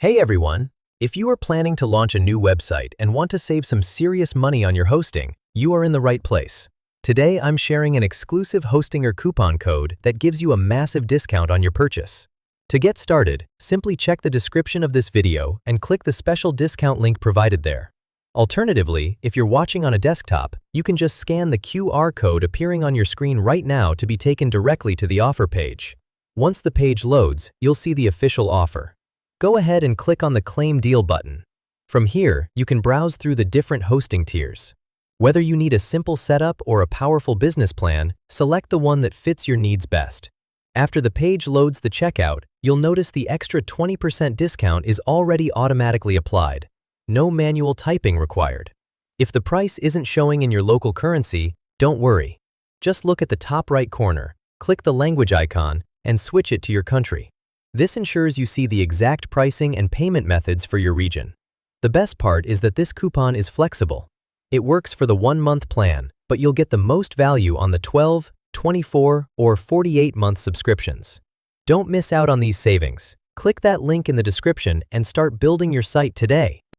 Hey everyone! If you are planning to launch a new website and want to save some serious money on your hosting, you are in the right place. Today I'm sharing an exclusive Hostinger coupon code that gives you a massive discount on your purchase. To get started, simply check the description of this video and click the special discount link provided there. Alternatively, if you're watching on a desktop, you can just scan the QR code appearing on your screen right now to be taken directly to the offer page. Once the page loads, you'll see the official offer. Go ahead and click on the Claim Deal button. From here, you can browse through the different hosting tiers. Whether you need a simple setup or a powerful business plan, select the one that fits your needs best. After the page loads the checkout, you'll notice the extra 20% discount is already automatically applied. No manual typing required. If the price isn't showing in your local currency, don't worry. Just look at the top right corner, click the language icon, and switch it to your country. This ensures you see the exact pricing and payment methods for your region. The best part is that this coupon is flexible. It works for the 1-month plan, but you'll get the most value on the 12, 24, or 48-month subscriptions. Don't miss out on these savings. Click that link in the description and start building your site today.